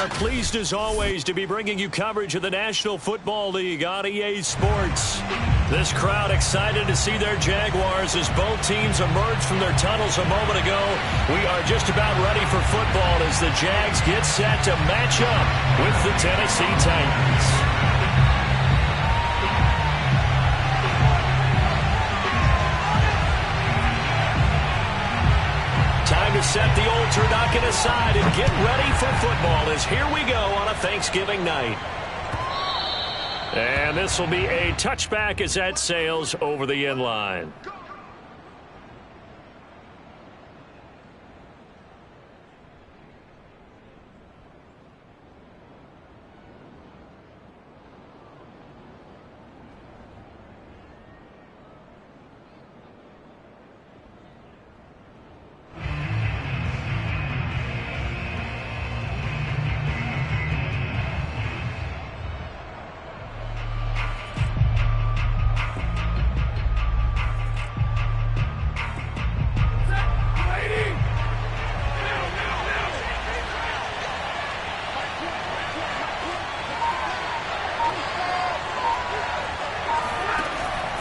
are pleased as always to be bringing you coverage of the National Football League on EA Sports. This crowd excited to see their Jaguars as both teams emerged from their tunnels a moment ago. We are just about ready for football as the Jags get set to match up with the Tennessee Titans. Time to set the old turducken aside and get ready for football as here we go on a Thanksgiving night. And this will be a touchback as that sails over the end line.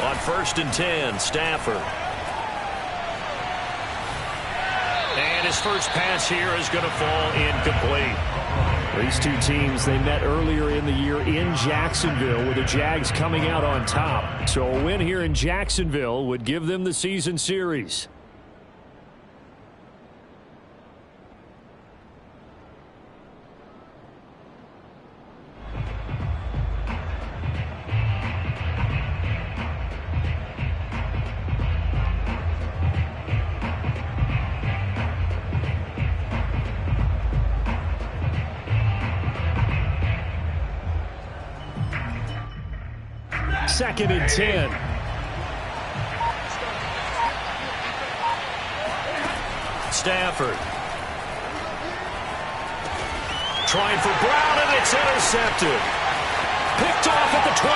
On 1st and 10, Stafford. And his first pass here is going to fall incomplete. These two teams, they met earlier in the year in Jacksonville with the Jags coming out on top. So a win here in Jacksonville would give them the season series. Second and 10. Stafford. Trying for Brown, and it's intercepted. Picked off at the 25.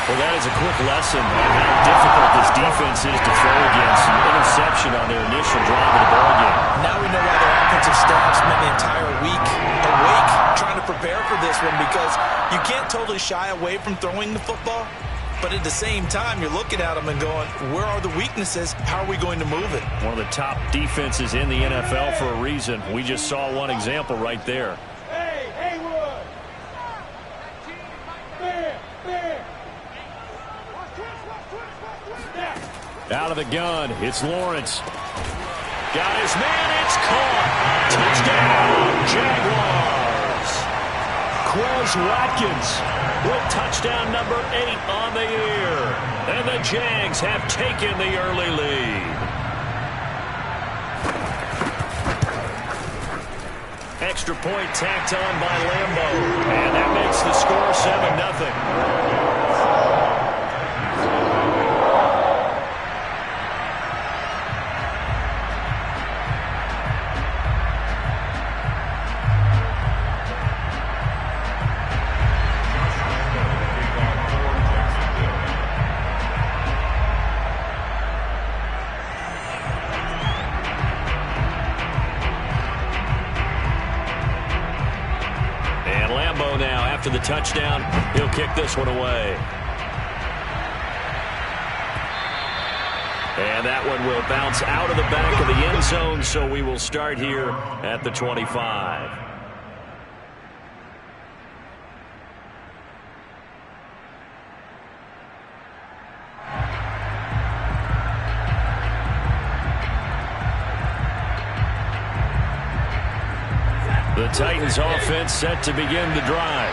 Well, that is a quick lesson on how difficult this defense is to throw against. An interception on their initial drive of the ball game. Now we know why their offensive staff spent the entire week awake trying to prepare for this one, because you can't totally shy away from throwing the football, but at the same time, you're looking at them and going, where are the weaknesses? How are we going to move it? One of the top defenses in the NFL for a reason. We just saw one example right there. Out of the gun, it's Lawrence. Got his man, it's caught. Touchdown, Jaguars. Quez Watkins with touchdown number 8 on the year. And the Jags have taken the early lead. Extra point tacked on by Lambeau. And that makes the score 7-0. Now, after the touchdown, he'll kick this one away. And that one will bounce out of the back of the end zone, so we will start here at the 25. The Titans offense set to begin the drive.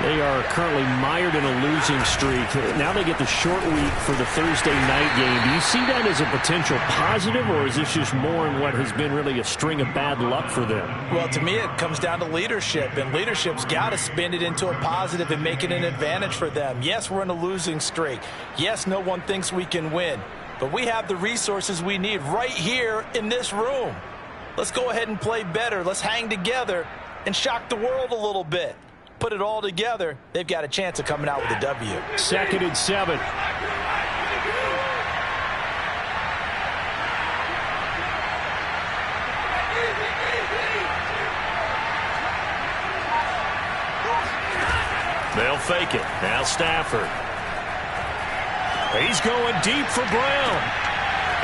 They are currently mired in a losing streak. Now they get the short week for the Thursday night game. Do you see that as a potential positive, or is this just more in what has been really a string of bad luck for them? Well, to me, it comes down to leadership, and leadership's got to spin it into a positive and make it an advantage for them. Yes, we're in a losing streak. Yes, no one thinks we can win, but we have the resources we need right here in this room. Let's go ahead and play better. Let's hang together and shock the world a little bit. Put it all together, they've got a chance of coming out with a W. 2nd and 7. They'll fake it. Now Stafford. He's going deep for Brown.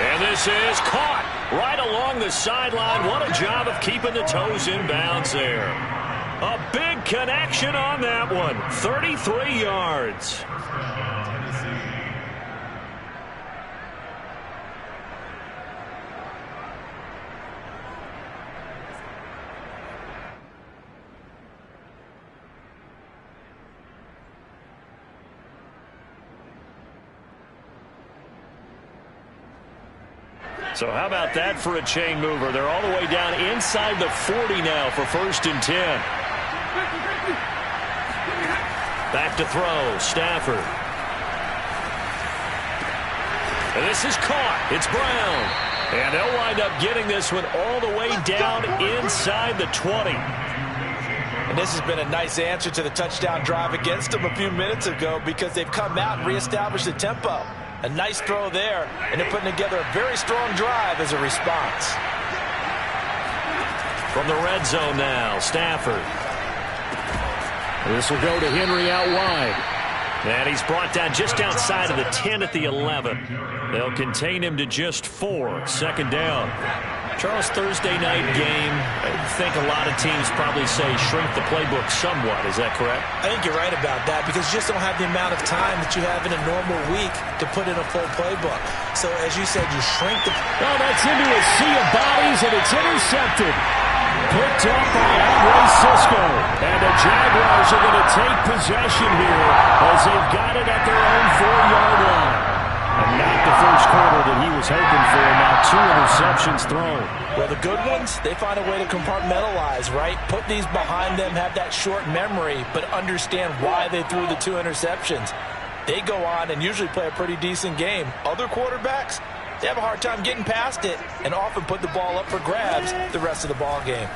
And this is caught right along the sideline. What a job of keeping the toes in bounds there. A big connection on that one. 33 yards. So how about that for a chain mover? They're all the way down inside the 40 now for 1st and 10. Back to throw, Stafford. And this is caught. It's Brown. And they'll wind up getting this one all the way down inside the 20. And this has been a nice answer to the touchdown drive against them a few minutes ago because they've come out and reestablished the tempo. A nice throw there, and they're putting together a very strong drive as a response. From the red zone now, Stafford. This will go to Henry out wide. And he's brought down just outside of the 10 at the 11. They'll contain him to just 4. 2nd down. Charles, Thursday night game, I think a lot of teams probably say shrink the playbook somewhat. Is that correct? I think you're right about that because you just don't have the amount of time that you have in a normal week to put in a full playbook. So, as you said, you shrink the... Well, that's into a sea of bodies, and it's intercepted. Picked up by Andre Cisco. And the Jaguars are going to take possession here as they've got it at their own 4-yard line. And not the first quarter that he was hoping for. Now 2 interceptions thrown. Well, the good ones, they find a way to compartmentalize, right? Put these behind them, have that short memory, but understand why they threw the 2 interceptions. They go on and usually play a pretty decent game. Other quarterbacks, they have a hard time getting past it and often put the ball up for grabs the rest of the ball game.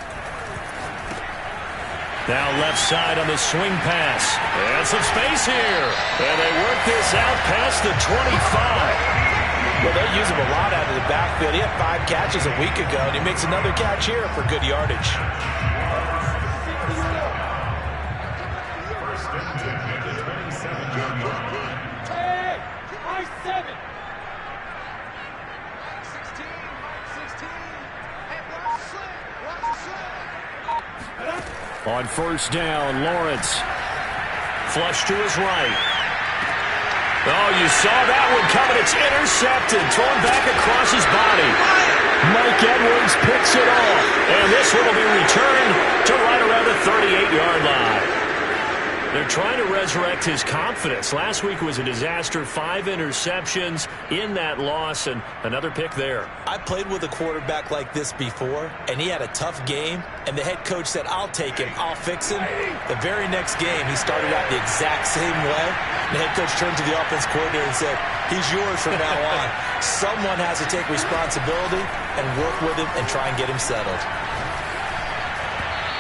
Now left side on the swing pass. And some space here. And they work this out past the 25. Well, they use him a lot out of the backfield. He had 5 catches a week ago, and he makes another catch here for good yardage. On 1st down, Lawrence. Flush to his right. Oh, you saw that one coming. It's intercepted. Thrown back across his body. Mike Edwards picks it off. And this one will be returned to right around the 38-yard line. They're trying to resurrect his confidence. Last week was a disaster. 5 interceptions in that loss, and another pick there. I played with a quarterback like this before, and he had a tough game, and the head coach said, I'll take him, I'll fix him. The very next game, he started out the exact same way. The head coach turned to the offense coordinator and said, he's yours from now on. Someone has to take responsibility and work with him and try and get him settled.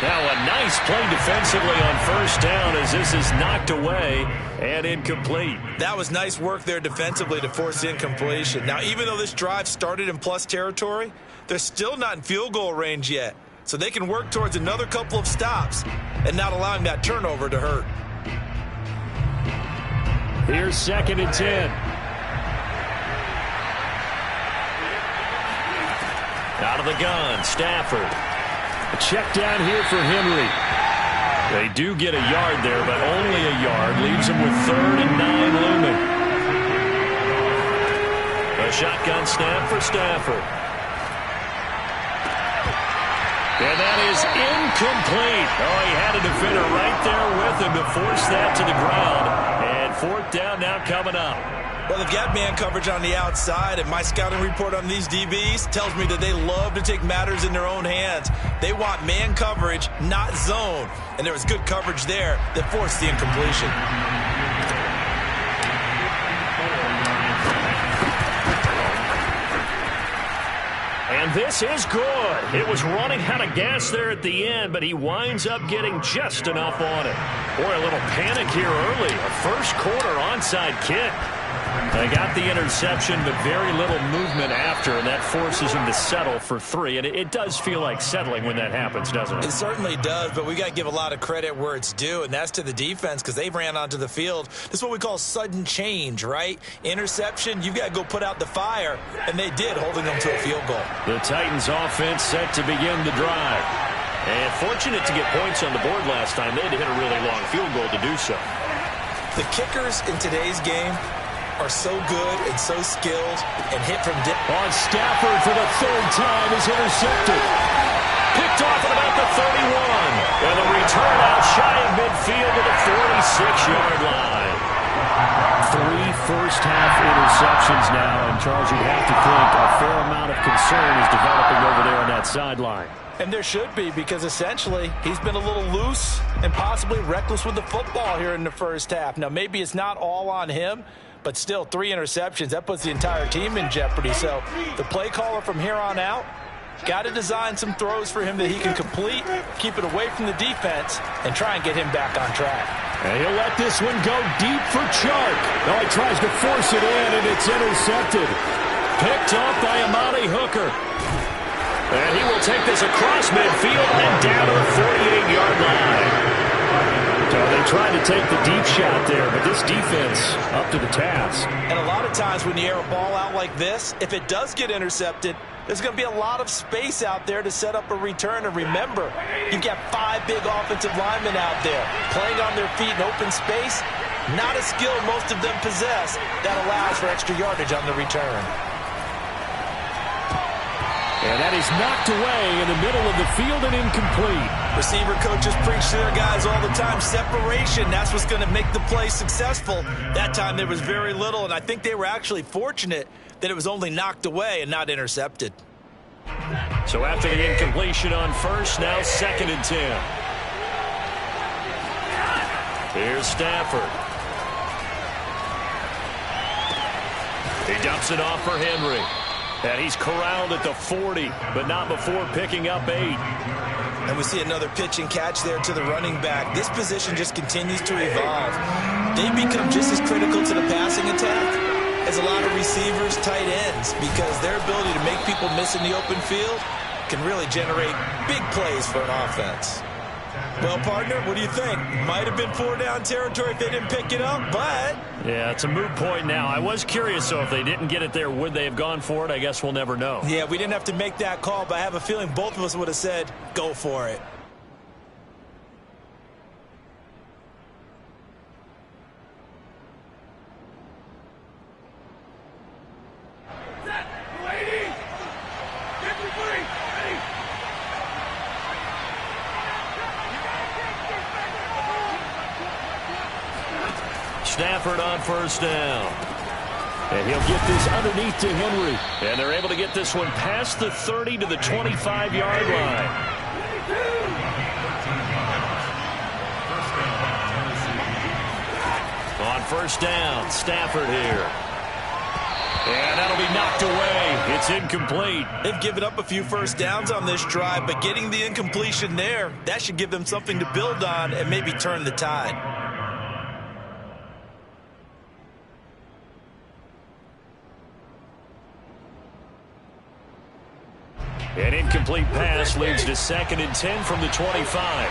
Now a nice play defensively on 1st down as this is knocked away and incomplete. That was nice work there defensively to force incompletion. Now, even though this drive started in plus territory, they're still not in field goal range yet. So they can work towards another couple of stops and not allowing that turnover to hurt. Here's 2nd and 10. Out of the gun, Stafford. A check down here for Henry. They do get a yard there, but only a yard. Leaves them with 3rd and 9 looming. A shotgun snap for Stafford. And that is incomplete. Oh, he had a defender right there with him to force that to the ground. And 4th down now coming up. Well, they've got man coverage on the outside, and my scouting report on these DBs tells me that they love to take matters in their own hands. They want man coverage, not zone. And there was good coverage there that forced the incompletion. And this is good. It was running out of gas there at the end, but he winds up getting just enough on it. Boy, a little panic here early. A first quarter onside kick. They got the interception, but very little movement after, and that forces him to settle for 3. And it does feel like settling when that happens, doesn't it? It certainly does, but we got to give a lot of credit where it's due, and that's to the defense because they ran onto the field. This is what we call sudden change, right? Interception, you've got to go put out the fire, and they did, holding them to a field goal. The Titans offense set to begin the drive. And fortunate to get points on the board last time. They had to hit a really long field goal to do so. The kickers in today's game are so good and so skilled and hit from dip. On Stafford for the 3rd time is intercepted. Picked off at about the 31. And the return out shy of midfield to the 46-yard line. 3 first-half interceptions now, and Charles, you'd have to think a fair amount of concern is developing over there on that sideline. And there should be, because essentially he's been a little loose and possibly reckless with the football here in the first half. Now, maybe it's not all on him, but still 3 interceptions. That puts the entire team in jeopardy. So the play caller from here on out got to design some throws for him that he can complete, keep it away from the defense, and try and get him back on track. And he'll let this one go deep for Chark. No, he tries to force it in, and it's intercepted. Picked off by Amani Hooker. And he will take this across midfield and down to the 48-yard line. So they tried to take the deep shot there, but this defense up to the task. And a lot of times when you air a ball out like this, if it does get intercepted, there's going to be a lot of space out there to set up a return. And remember, you've got 5 big offensive linemen out there playing on their feet in open space. Not a skill most of them possess that allows for extra yardage on the return. And that is knocked away in the middle of the field and incomplete. Receiver coaches preach to their guys all the time. Separation, that's what's going to make the play successful. That time there was very little, and I think they were actually fortunate that it was only knocked away and not intercepted. So after the incompletion on first, now 2nd and 10. Here's Stafford. He dumps it off for Henry. And he's corralled at the 40, but not before picking up 8. And we see another pitch and catch there to the running back. This position just continues to evolve. They become just as critical to the passing attack as a lot of receivers, tight ends, because their ability to make people miss in the open field can really generate big plays for an offense. Well, partner, what do you think? Might have been 4-down territory if they didn't pick it up, but... Yeah, it's a moot point now. I was curious, so if they didn't get it there, would they have gone for it? I guess we'll never know. Yeah, we didn't have to make that call, but I have a feeling both of us would have said, go for it. Stafford on first down. And he'll get this underneath to Henry. And they're able to get this one past the 30 to the 25-yard line. On first down, Stafford here. And that'll be knocked away. It's incomplete. They've given up a few first downs on this drive, but getting the incompletion there, that should give them something to build on and maybe turn the tide. An incomplete pass leads to 2nd and 10 from the 25.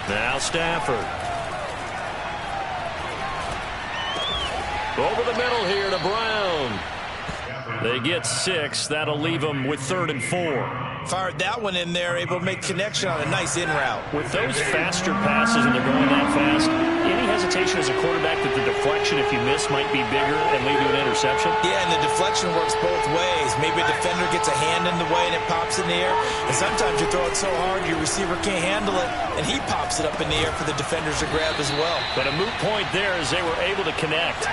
Now Stafford. Over the middle here to Brown. They get 6. That'll leave them with 3rd and 4. Fired that one in there, able to make connection on a nice in route. With those faster passes and they're going that fast, any hesitation as a quarterback that the deflection, if you miss, might be bigger and lead to an interception? Yeah, and the deflection works both ways. Maybe a defender gets a hand in the way and it pops in the air. And sometimes you throw it so hard your receiver can't handle it, and he pops it up in the air for the defenders to grab as well. But a moot point there as they were able to connect.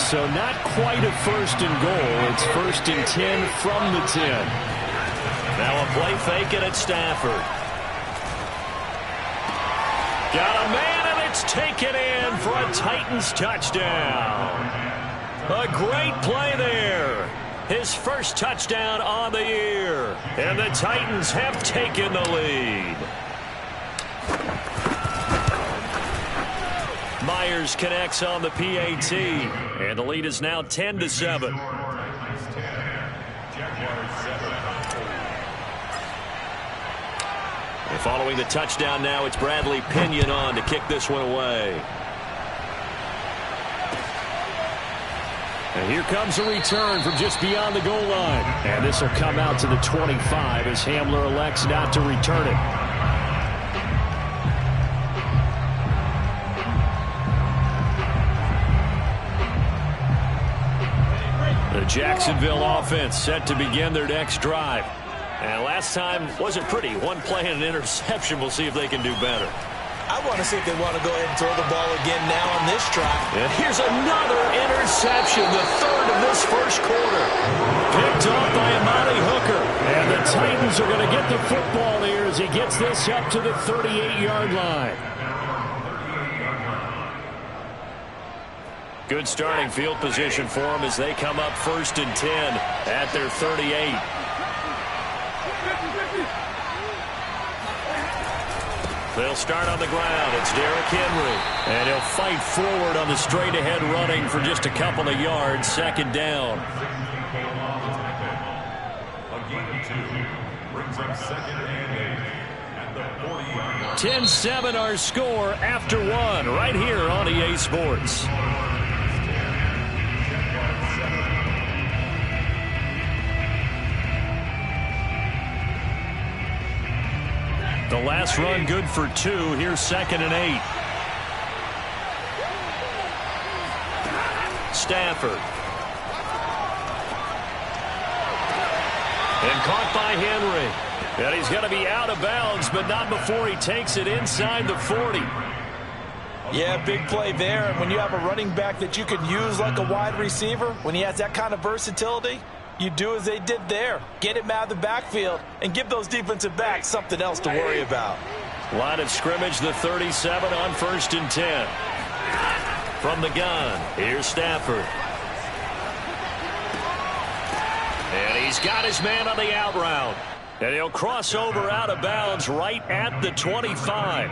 So not quite a 1st and goal. It's 1st and 10 from the 10. Now a play fake it at Stafford. Got a man, and it's taken in for a Titans touchdown. A great play there. His first touchdown on the year. And the Titans have taken the lead. Myers connects on the PAT, and the lead is now 10-7. And following the touchdown now, it's Bradley Pinion on to kick this one away. And here comes a return from just beyond the goal line. And this will come out to the 25 as Hamler elects not to return it. The Jacksonville offense set to begin their next drive. And last time wasn't pretty. One play and an interception. We'll see if they can do better. I want to see if they want to go ahead and throw the ball again now on this drive. And here's another interception, the third of this first quarter. Picked off by Amani Hooker. And the Titans are going to get the football here as he gets this up to the 38-yard line. Good starting field position for them as they come up 1st and 10 at their 38. They'll start on the ground. It's Derrick Henry. And he'll fight forward on the straight-ahead running for just a couple of yards. 2nd down. A gain of 2 brings up 2nd and 8 at the 40-yard line. 10-7 our score after 1 right here on EA Sports. The last run good for 2. Here's 2nd and 8. Stafford. And caught by Henry. And he's going to be out of bounds, but not before he takes it inside the 40. Yeah, big play there. And when you have a running back that you can use like a wide receiver, when he has that kind of versatility, you do as they did there. Get him out of the backfield and give those defensive backs something else to worry about. Line of scrimmage, the 37 on 1st and 10. From the gun, here's Stafford. And he's got his man on the out route. And he'll cross over out of bounds right at the 25.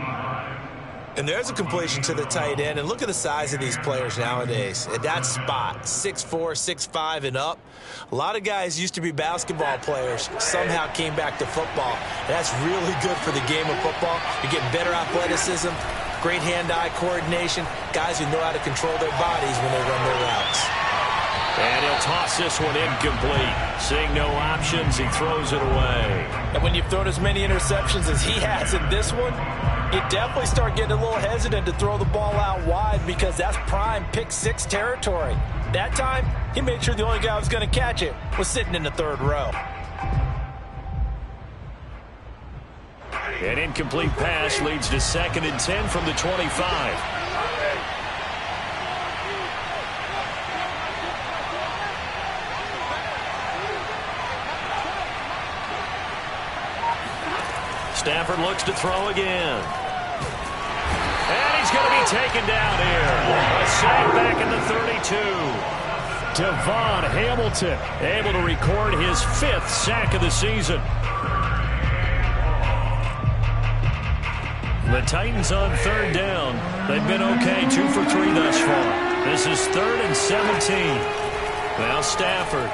And there's a completion to the tight end. And look at the size of these players nowadays. At that spot, 6'4", 6'5", and up. A lot of guys used to be basketball players, somehow came back to football. And that's really good for the game of football. You're getting better athleticism, great hand-eye coordination, guys who know how to control their bodies when they run their routes. And he'll toss this one incomplete. Seeing no options, he throws it away. And when you've thrown as many interceptions as he has in this one, you definitely start getting a little hesitant to throw the ball out wide because that's prime pick 6 territory. That time, he made sure the only guy who was going to catch it was sitting in the 3rd row. An incomplete pass leads to 2nd and 10 from the 25. Stafford looks to throw again. And he's going to be taken down here. A sack back at the 32. Devon Hamilton able to record his 5th sack of the season. The Titans on 3rd down. They've been okay, 2 for 3 thus far. This is 3rd and 17. Now Stafford.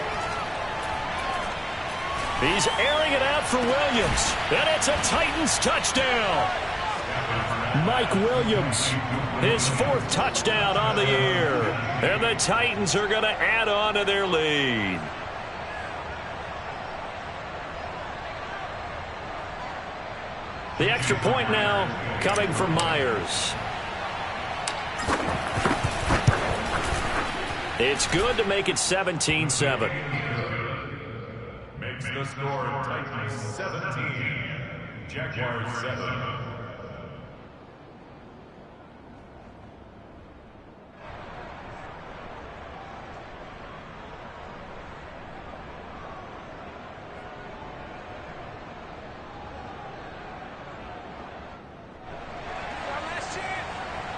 He's airing it out for Williams. And it's a Titans touchdown. Mike Williams, his 4th touchdown on the year. And the Titans are going to add on to their lead. The extra point now coming from Myers. It's good to make it 17-7. Makes the score Titans 17, Jaguars 7.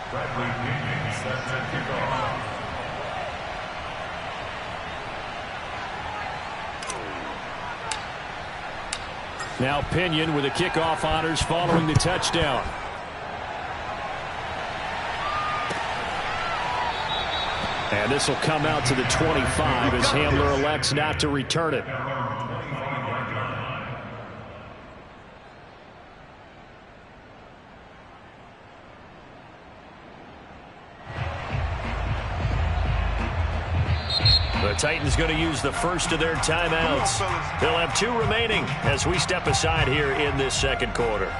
Bradley Pinion set to kick off. Now Pinion with the kickoff honors following the touchdown. And this will come out to the 25 as Hamler elects not to return it. The Titans going to use the first of their timeouts. They'll have 2 remaining as we step aside here in this second quarter.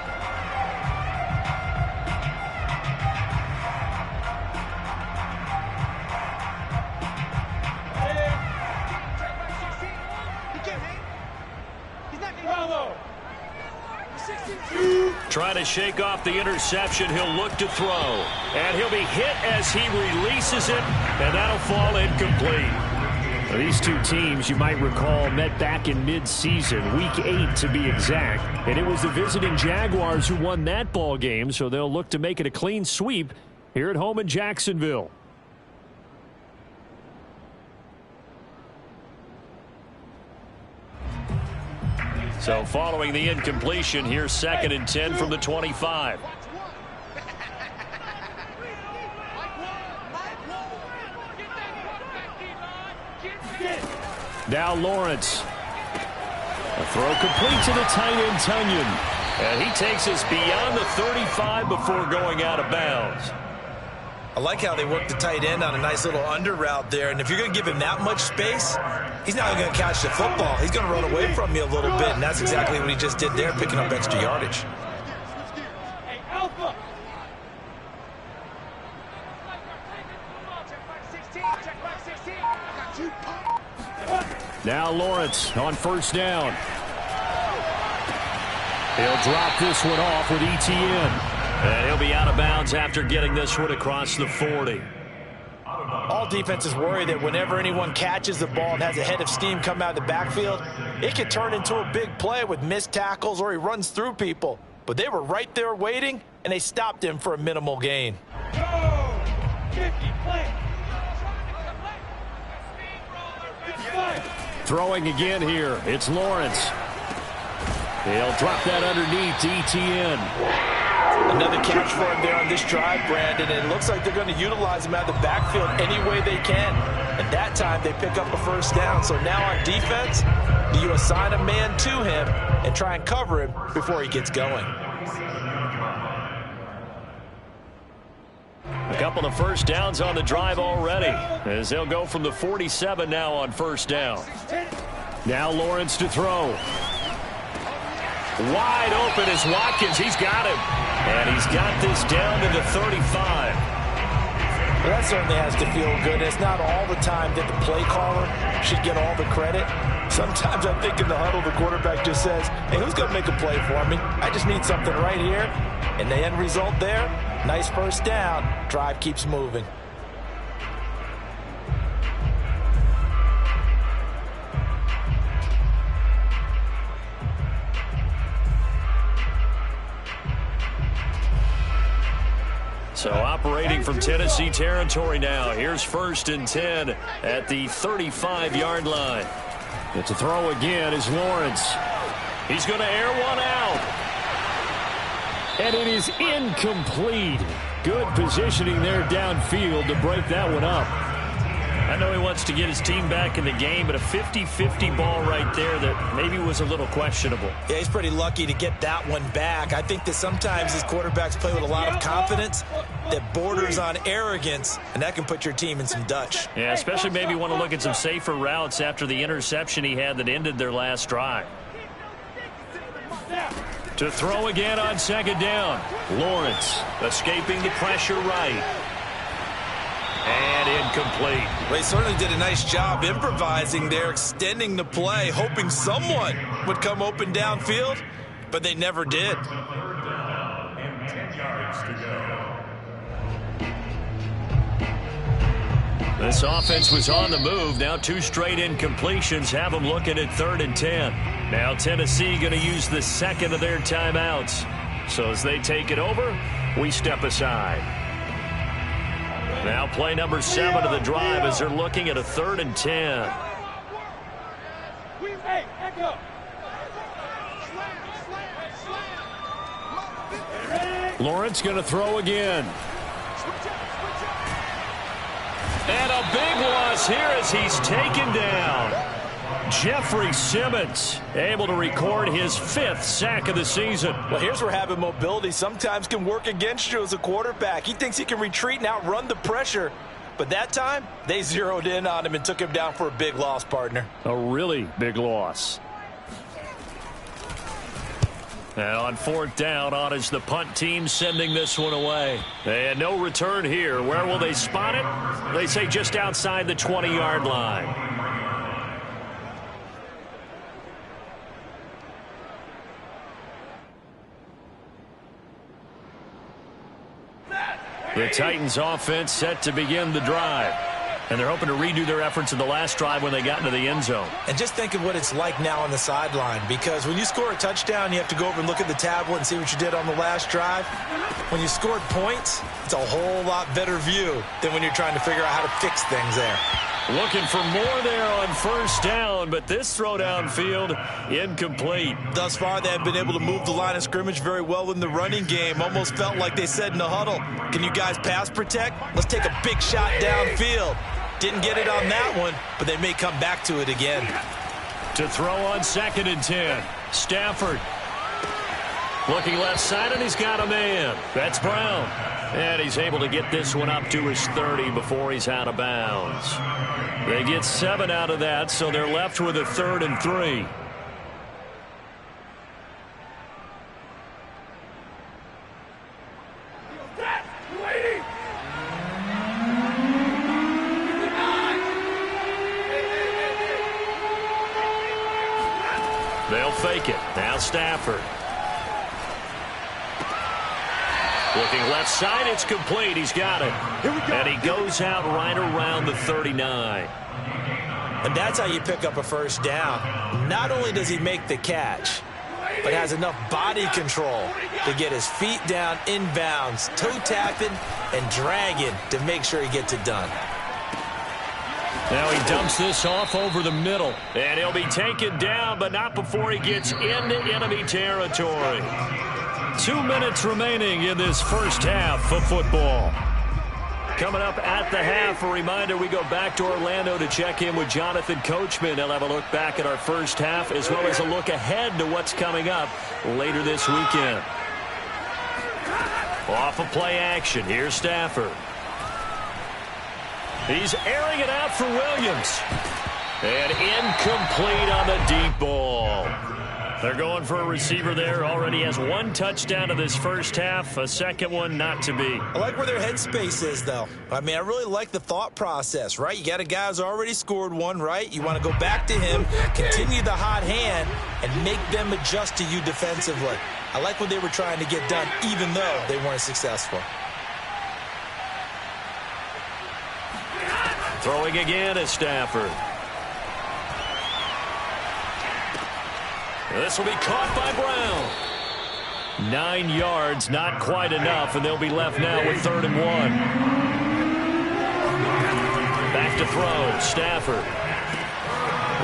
Trying to shake off the interception. He'll look to throw. And he'll be hit as he releases it. And that'll fall incomplete. Now, these two teams, you might recall, met back in mid-season, Week 8 to be exact. And it was the visiting Jaguars who won that ball game, so they'll look to make it a clean sweep here at home in Jacksonville. So following the incompletion, here's 2nd and 10 from the 25. Now Lawrence. A throw complete to the tight end, Tunyon. And he takes us beyond the 35 before going out of bounds. I like how they work the tight end on a nice little under route there. And if you're going to give him that much space, he's not going to catch the football. He's going to run away from you a little bit. And that's exactly what he just did there, picking up extra yardage. Now Lawrence on first down. He'll drop this one off with ETN. And he'll be out of bounds after getting this one across the 40. All defenses worry that whenever anyone catches the ball and has a head of steam come out of the backfield, it can turn into a big play with missed tackles or he runs through people. But they were right there waiting, and they stopped him for a minimal gain. Throwing again here. It's Lawrence. He'll drop that underneath to ETN. Another catch for him there on this drive, Brandon, and it looks like they're going to utilize him out of the backfield any way they can. And that time they pick up a first down. So now on defense, do you assign a man to him and try and cover him before he gets going? A couple of first downs on the drive already as they'll go from the 47 now on first down. Now Lawrence to throw. Wide open is Watkins. He's got him. And he's got this down to the 35. Well, that certainly has to feel good. It's not all the time that the play caller should get all the credit. Sometimes I think in the huddle, the quarterback just says, hey, who's going to make a play for me? I just need something right here. And the end result there, nice first down. Drive keeps moving. So operating from Tennessee territory now. Here's 1st and 10 at the 35-yard line. But to throw again is Lawrence. He's going to air one out. And it is incomplete. Good positioning there downfield to break that one up. I know he wants to get his team back in the game, but a 50-50 ball right there that maybe was a little questionable. Yeah, he's pretty lucky to get that one back. I think that sometimes his quarterbacks play with a lot of confidence that borders on arrogance, and that can put your team in some Dutch. Yeah, especially maybe want to look at some safer routes after the interception he had that ended their last drive. To throw again on 2nd down. Lawrence escaping the pressure right. And incomplete. Well, he certainly did a nice job improvising there, extending the play, hoping someone would come open downfield, but they never did. 3rd down and 10 yards to go. This offense was on the move. Now 2 straight incompletions have them looking at 3rd and 10. Now Tennessee going to use the 2nd of their timeouts. So as they take it over, we step aside. Now play number 7 of the drive as they're looking at a 3rd and 10. Lawrence going to throw again. And a big is here as he's taken down. Jeffrey Simmons able to record his 5th sack of the season. Well, here's where having mobility sometimes can work against you as a quarterback. He thinks he can retreat and outrun the pressure. But that time, they zeroed in on him and took him down for a big loss, partner. A really big loss. And on 4th down, on is the punt team sending this one away. And no return here. Where will they spot it? They say just outside the 20-yard line. The Titans offense set to begin the drive. And they're hoping to redo their efforts in the last drive when they got into the end zone. And just think of what it's like now on the sideline, because when you score a touchdown, you have to go over and look at the tablet and see what you did on the last drive. When you scored points, it's a whole lot better view than when you're trying to figure out how to fix things there. Looking for more there on 1st down, but this throw downfield incomplete. Thus far, they have been able to move the line of scrimmage very well in the running game. Almost felt like they said in the huddle, can you guys pass protect? Let's take a big shot downfield. Didn't get it on that one, but they may come back to it again. To throw on 2nd and 10. Stafford. Looking left side, and he's got a man. That's Brown. And he's able to get this one up to his 30 before he's out of bounds. They get 7 out of that, so they're left with a 3rd and 3. They'll fake it. Now Stafford. Looking left side, it's complete. He's got it. And he goes out right around the 39. And that's how you pick up a 1st down. Not only does he make the catch, but has enough body control to get his feet down inbounds, toe tapping and dragging to make sure he gets it done. Now he dumps this off over the middle. And he'll be taken down, but not before he gets into enemy territory. 2 minutes remaining in this 1st half of football. Coming up at the half, a reminder, we go back to Orlando to check in with Jonathan Coachman. They'll have a look back at our 1st half as well as a look ahead to what's coming up later this weekend. Off of play action, here's Stafford. He's airing it out for Williams. And incomplete on the deep ball. They're going for a receiver there. Already has 1 touchdown in this 1st half. A 2nd one not to be. I like where their headspace is, though. I mean, I really like the thought process, right? You got a guy who's already scored 1, right? You want to go back to him, continue the hot hand, and make them adjust to you defensively. I like what they were trying to get done, even though they weren't successful. Throwing again is Stafford. This will be caught by Brown. 9 yards, not quite enough, and they'll be left now with 3rd and 1. Back to throw, Stafford.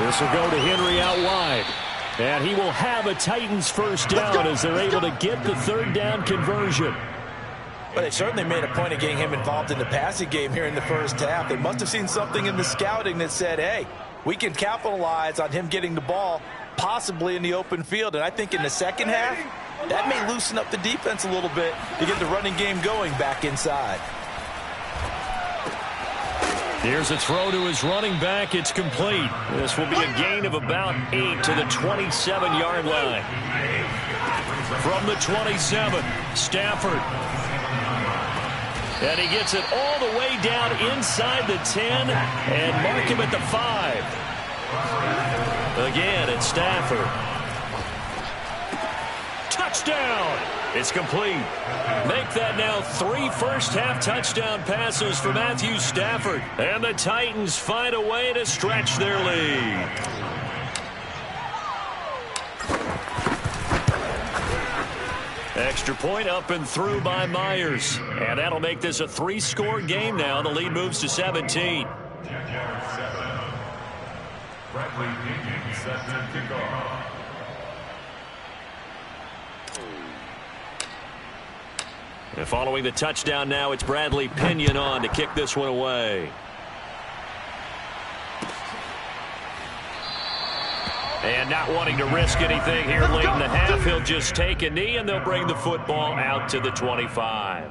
This will go to Henry out wide. And he will have a Titans 1st down as they're able to get the 3rd down conversion. But they certainly made a point of getting him involved in the passing game here in the 1st half. They must have seen something in the scouting that said, hey, we can capitalize on him getting the ball possibly in the open field. And I think in the 2nd half, that may loosen up the defense a little bit to get the running game going back inside. Here's a throw to his running back. It's complete. This will be a gain of about 8 to the 27-yard line. From the 27, Stafford. And he gets it all the way down inside the 10 and mark him at the 5. Again, it's Stafford. Touchdown! It's complete. Make that now 3 first-half touchdown passes for Matthew Stafford. And the Titans find a way to stretch their lead. Extra point up and through by Myers. And that'll make this a 3-score game now. The lead moves to 17. Bradley Pinion set to kick off. And following the touchdown now, it's Bradley Pinion on to kick this one away. And not wanting to risk anything here late in the half, he'll just take a knee, and they'll bring the football out to the 25.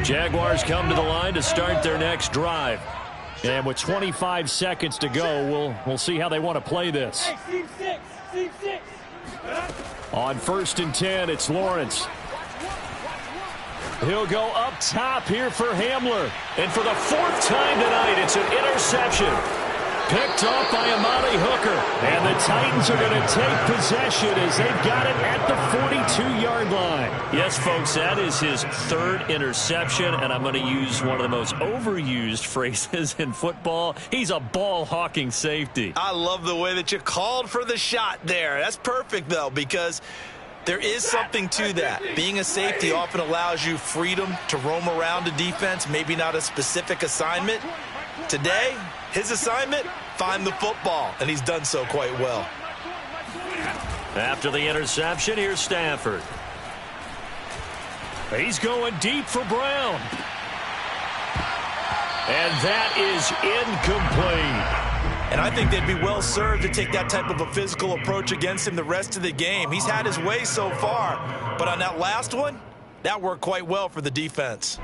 Jaguars come to the line to start their next drive. And with 25 seconds to go, we'll see how they want to play this. On 1st and 10, it's Lawrence. He'll go up top here for Hamler. And for the 4th time tonight, it's an interception. Picked off by Amani Hooker. And the Titans are going to take possession as they've got it at the 42-yard line. Yes, folks, that is his 3rd interception, and I'm going to use one of the most overused phrases in football. He's a ball-hawking safety. I love the way that you called for the shot there. That's perfect, though, because there is something to that. Being a safety often allows you freedom to roam around a defense, maybe not a specific assignment. Today, his assignment, find the football, and he's done so quite well. After the interception, here's Stafford. He's going deep for Brown. And that is incomplete. And I think they'd be well served to take that type of a physical approach against him the rest of the game. He's had his way so far, but on that last one, that worked quite well for the defense.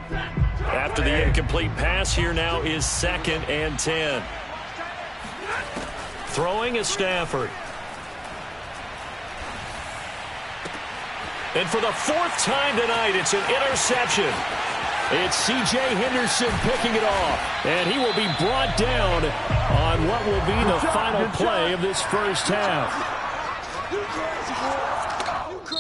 After the incomplete pass, here now is 2nd and 10. Throwing is Stafford. And for the 4th time tonight, it's an interception. It's C.J. Henderson picking it off. And he will be brought down on what will be the final play of this first half.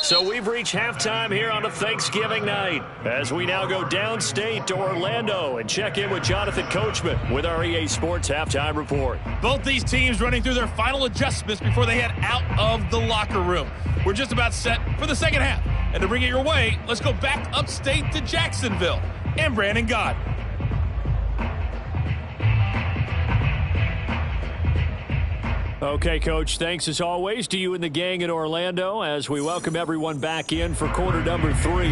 So we've reached halftime here on a Thanksgiving night as we now go downstate to Orlando and check in with Jonathan Coachman with our EA Sports Halftime Report. Both these teams running through their final adjustments before they head out of the locker room. We're just about set for the second half. And to bring it your way, let's go back upstate to Jacksonville and Brandon Gott. Okay, Coach, thanks as always to you and the gang in Orlando as we welcome everyone back in for quarter number 3.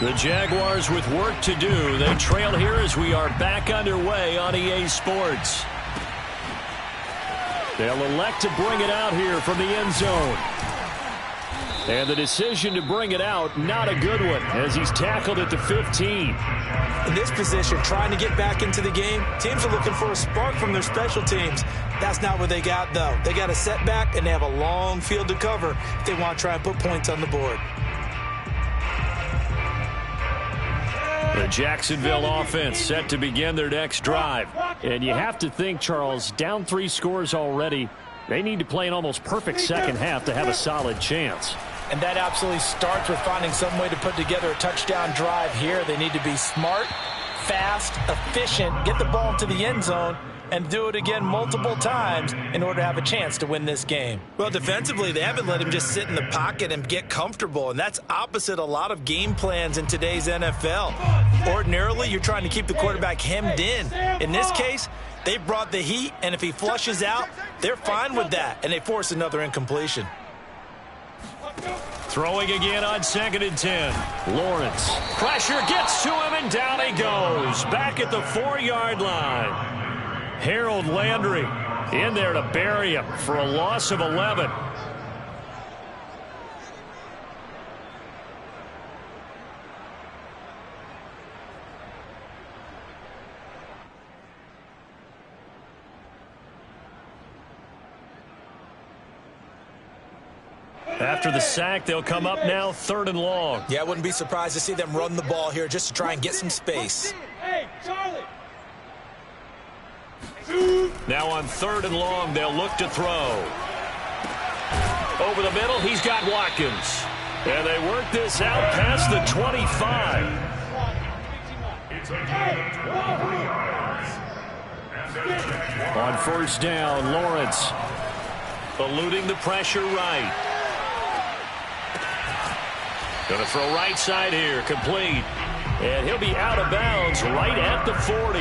The Jaguars with work to do. They trail here as we are back underway on EA Sports. They'll elect to bring it out here from the end zone. And the decision to bring it out, not a good one, as he's tackled at the 15. In this position, trying to get back into the game, teams are looking for a spark from their special teams. That's not what they got, though. They got a setback, and they have a long field to cover if they want to try and put points on the board. The Jacksonville offense set to begin their next drive. And you have to think, Charles, down 3 scores already. They need to play an almost perfect second half to have a solid chance. And that absolutely starts with finding some way to put together a touchdown drive here. They need to be smart, fast, efficient, get the ball to the end zone, and do it again multiple times in order to have a chance to win this game. Well, defensively, they haven't let him just sit in the pocket and get comfortable, and that's opposite a lot of game plans in today's NFL. Ordinarily, you're trying to keep the quarterback hemmed in. In this case, they brought the heat, and if he flushes out, they're fine with that, and they force another incompletion. Throwing again on 2nd and 10. Lawrence. Pressure gets to him, and down he goes. Back at the 4-yard line. Harold Landry in there to bury him for a loss of 11. After the sack, they'll come up now 3rd and long. Yeah, I wouldn't be surprised to see them run the ball here just to try and get some space. Hey, Charlie. Now on 3rd and long, they'll look to throw. Over the middle, he's got Watkins. And they work this out past the 25. On 1st down, Lawrence eluding the pressure right. Going to throw right side here, complete. And he'll be out of bounds right at the 40.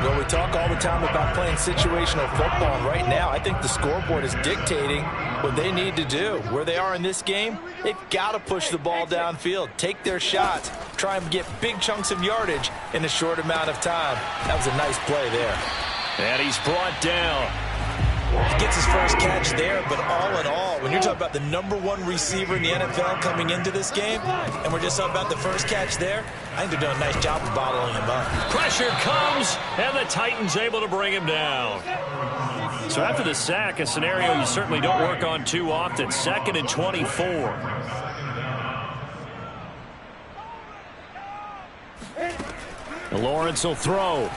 Well, we talk all the time about playing situational football, and right now I think the scoreboard is dictating what they need to do. Where they are in this game, they've got to push the ball downfield, take their shots, try and get big chunks of yardage in a short amount of time. That was a nice play there. And he's brought down. He gets his first catch there, but all in all, when you're talking about the #1 receiver in the NFL coming into this game, and we're just talking about the first catch there, I think they're doing a nice job of bottling him up. Pressure comes, and the Titans able to bring him down. So after the sack, a scenario you certainly don't work on too often. 2nd and 24. And Lawrence will throw.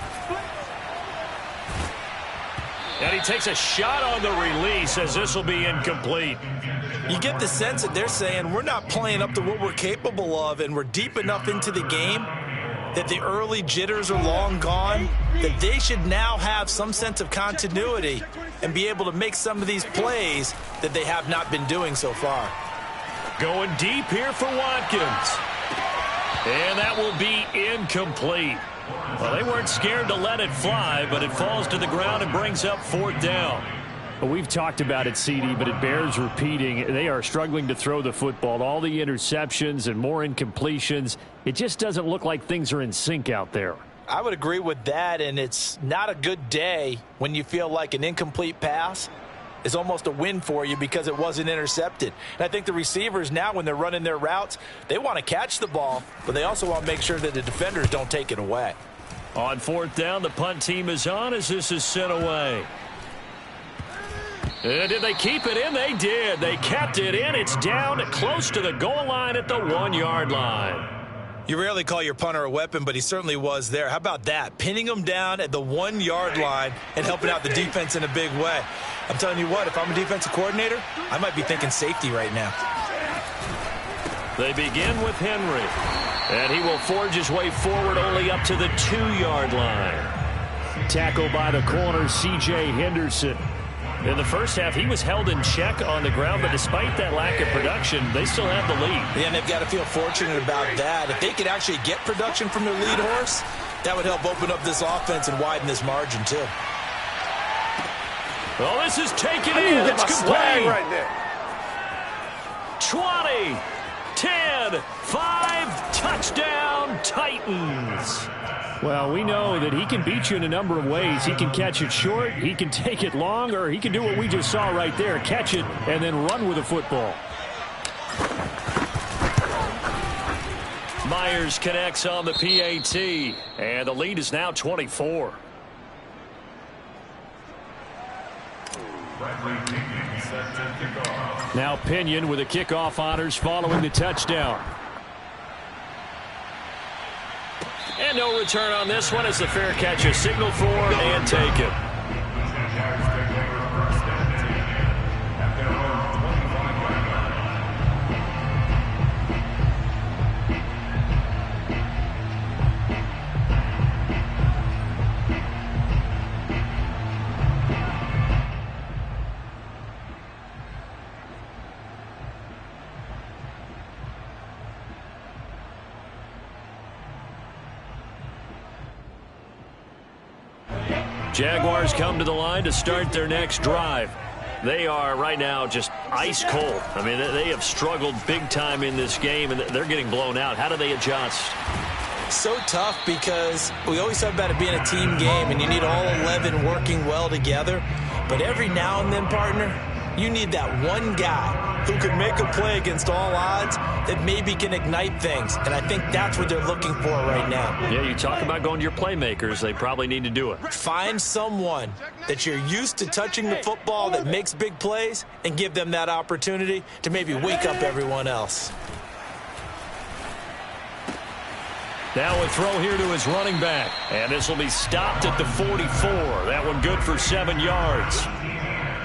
And he takes a shot on the release as this will be incomplete. You get the sense that they're saying we're not playing up to what we're capable of, and we're deep enough into the game that the early jitters are long gone, that they should now have some sense of continuity and be able to make some of these plays that they have not been doing so far. Going deep here for Watkins. And that will be incomplete. Well, they weren't scared to let it fly, but it falls to the ground and brings up 4th down. Well, we've talked about it, CD, but it bears repeating. They are struggling to throw the football. All the interceptions and more incompletions. It just doesn't look like things are in sync out there. I would agree with that, and it's not a good day when you feel like an incomplete pass is almost a win for you because it wasn't intercepted. And I think the receivers now, when they're running their routes, they want to catch the ball, but they also want to make sure that the defenders don't take it away. On 4th down, the punt team is on as this is sent away. And did they keep it in? They did. They kept it in. It's down close to the goal line at the 1-yard line. You rarely call your punter a weapon, but he certainly was there. How about that? Pinning him down at the 1-yard line and helping out the defense in a big way. I'm telling you what, if I'm a defensive coordinator, I might be thinking safety right now. They begin with Henry. And he will forge his way forward only up to the 2-yard line. Tackle by the corner, C.J. Henderson. In the first half, he was held in check on the ground, but despite that lack of production, they still have the lead. Yeah, and they've got to feel fortunate about that. If they could actually get production from their lead horse, that would help open up this offense and widen this margin, too. Well, this is taken in. It's complete. Right there. 20, 10, 5, touchdown, Titans. Well, we know that he can beat you in a number of ways. He can catch it short, he can take it long, or he can do what we just saw right there, catch it and then run with the football. Myers connects on the PAT, and the lead is now 24. Now Pinion with a kickoff honors following the touchdown. And no return on this one as the fair catch is signaled for and taken. Jaguars come to the line to start their next drive. They are right now just ice cold. I mean, they have struggled big time in this game, and they're getting blown out. How do they adjust? So tough because we always talk about it being a team game, and you need all 11 working well together. But every now and then, partner, you need that one guy who could make a play against all odds that maybe can ignite things. And I think that's what they're looking for right now. Yeah, you talk about going to your playmakers. They probably need to do it. Find someone that you're used to touching the football that makes big plays and give them that opportunity to maybe wake up everyone else. Now a throw here to his running back. And this will be stopped at the 44. That one good for 7 yards.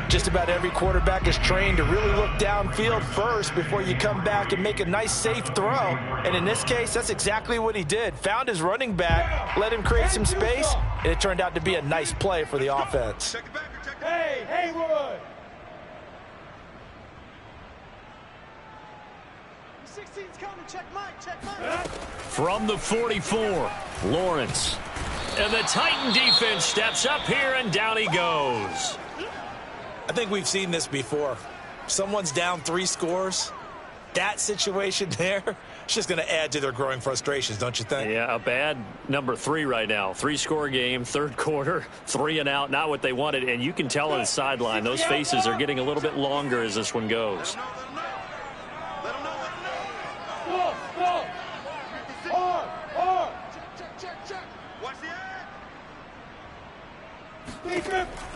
Just about every quarterback is trained to really look downfield first before you come back and make a nice, safe throw. And in this case, that's exactly what he did. Found his running back, let him create some space, and it turned out to be a nice play for the offense. Hey, Haywood! From the 44, Lawrence. And the Titan defense steps up here, and down he goes. I think we've seen this before. Someone's down 3 scores. That situation there, it's just going to add to their growing frustrations, don't you think? Yeah, a bad number 3 right now. 3-score game, third quarter, 3 and out, not what they wanted. And you can tell on the sideline, those faces are getting a little bit longer as this one goes.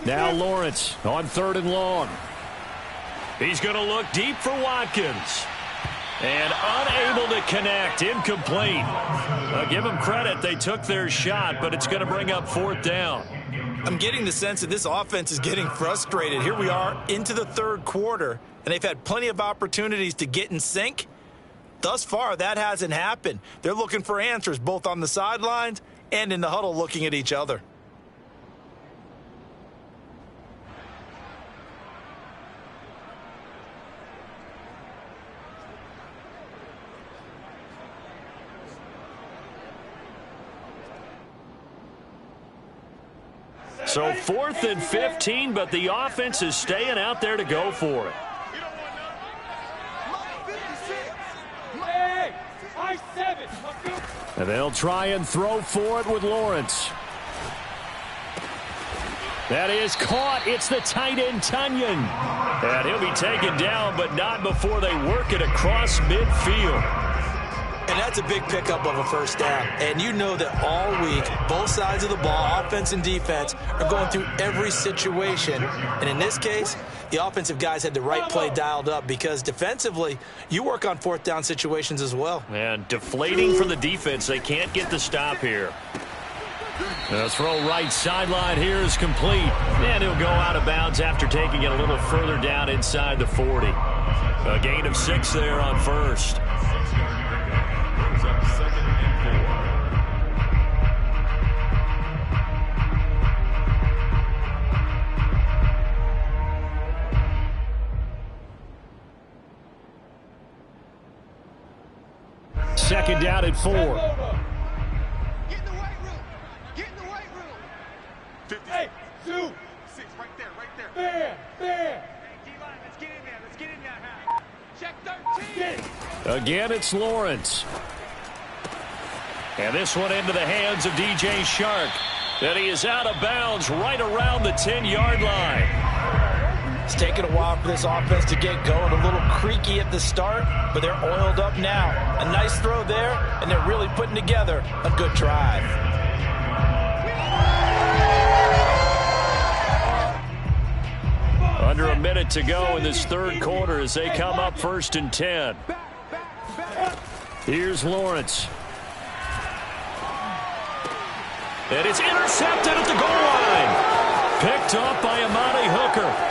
Now Lawrence on 3rd and long. He's going to look deep for Watkins. And unable to connect, incomplete. Give them credit, they took their shot, but it's going to bring up 4th down. I'm getting the sense that this offense is getting frustrated. Here we are into the 3rd quarter, and they've had plenty of opportunities to get in sync. Thus far, that hasn't happened. They're looking for answers both on the sidelines and in the huddle looking at each other. So 4th and 15, but the offense is staying out there to go for it. And they'll try and throw for it with Lawrence. That is caught. It's the tight end, Tunyon. And he'll be taken down, but not before they work it across midfield. And that's a big pickup of a 1st down. And you know that all week, both sides of the ball, offense and defense, are going through every situation. And in this case, the offensive guys had the right play dialed up because defensively, you work on 4th down situations as well. And deflating for the defense. They can't get the stop here. The throw right sideline here is complete. And he'll go out of bounds after taking it a little further down inside the 40. A gain of 6 there on 1st. Second down at 4. Get in the weight room. Get in the weight room. 58, 2, 6, right there, right there. Fair. Hey, D-line, let's get in there. Let's get in there. Check 13. Again, it's Lawrence. And this one into the hands of DJ Shark. And he is out of bounds right around the 10-yard line. It's taken a while for this offense to get going. A little creaky at the start, but they're oiled up now. A nice throw there, and they're really putting together a good drive. Under a minute to go in this 3rd quarter as they come up 1st and 10. Here's Lawrence. And it's intercepted at the goal line. Picked off by Amani Hooker.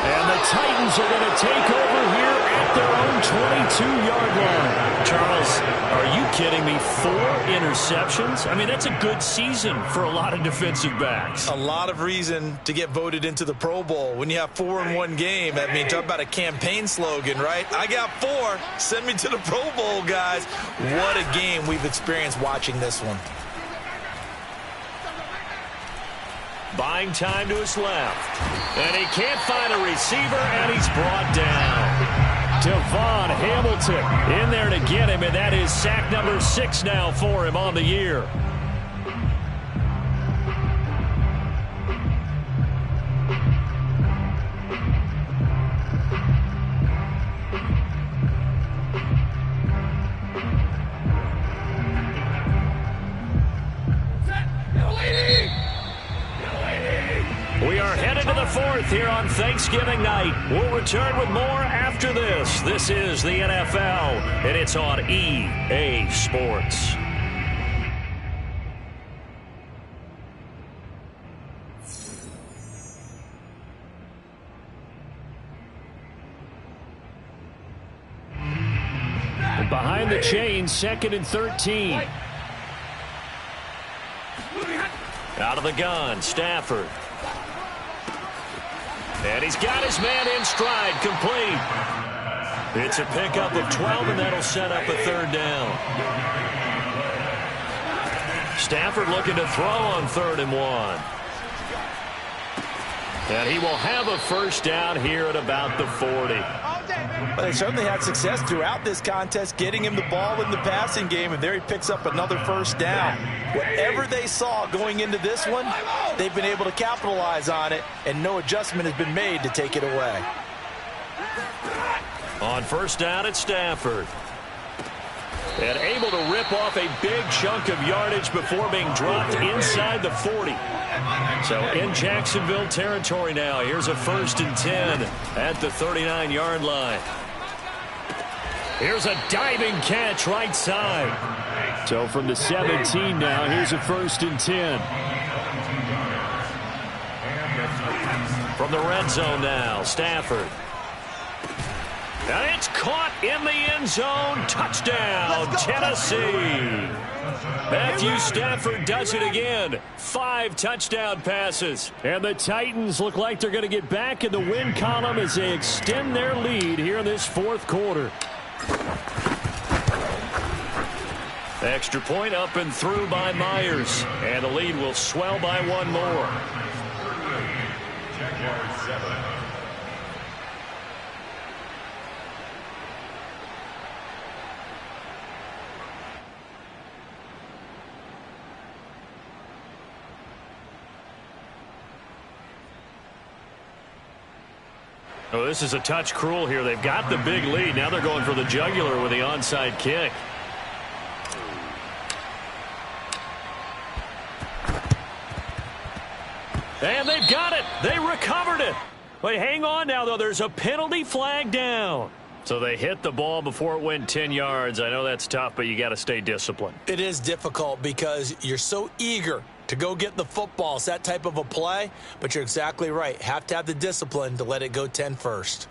And the Titans are going to take over here at their own 22-yard line. Charles, are you kidding me? 4 interceptions? I mean, that's a good season for a lot of defensive backs. A lot of reason to get voted into the Pro Bowl. When you have 4 in one game, I mean, talk about a campaign slogan, right? I got 4. Send me to the Pro Bowl, guys. What a game we've experienced watching this one. Buying time to his left. And he can't find a receiver, and he's brought down. Devon Hamilton in there to get him, and that is sack number 6 now for him on the year. We are headed to the 4th here on Thanksgiving night. We'll return with more after this. This is the NFL, and it's on EA Sports. And behind the chains, 2nd and 13. Out of the gun, Stafford. And he's got his man in stride, complete. It's a pickup of 12, and that'll set up a 3rd down. Stafford looking to throw on 3rd and 1. And he will have a 1st down here at about the 40. Well, they certainly had success throughout this contest, getting him the ball in the passing game, and there he picks up another 1st down. Whatever they saw going into this one, they've been able to capitalize on it, and no adjustment has been made to take it away. On 1st down, it's Stafford. And able to rip off a big chunk of yardage before being dropped inside the 40. So in Jacksonville territory now. Here's a 1st and 10 at the 39-yard line. Here's a diving catch right side. So from the 17 now, here's a 1st and 10. From the red zone now, Stafford. And it's caught in the end zone. Touchdown, Tennessee. Matthew Stafford does it again. 5 touchdown passes. And the Titans look like they're going to get back in the win column as they extend their lead here in this 4th quarter. Extra point up and through by Myers. And the lead will swell by 1 more. Jaguars 7. Oh, this is a touch cruel here. They've got the big lead. Now they're going for the jugular with the onside kick. And they've got it. They recovered it. Wait, hang on now, though. There's a penalty flag down. So they hit the ball before it went 10 yards. I know that's tough, but you got to stay disciplined. It is difficult because you're so eager to go get the football. It's that type of a play, but you're exactly right. Have to have the discipline to let it go 10 first.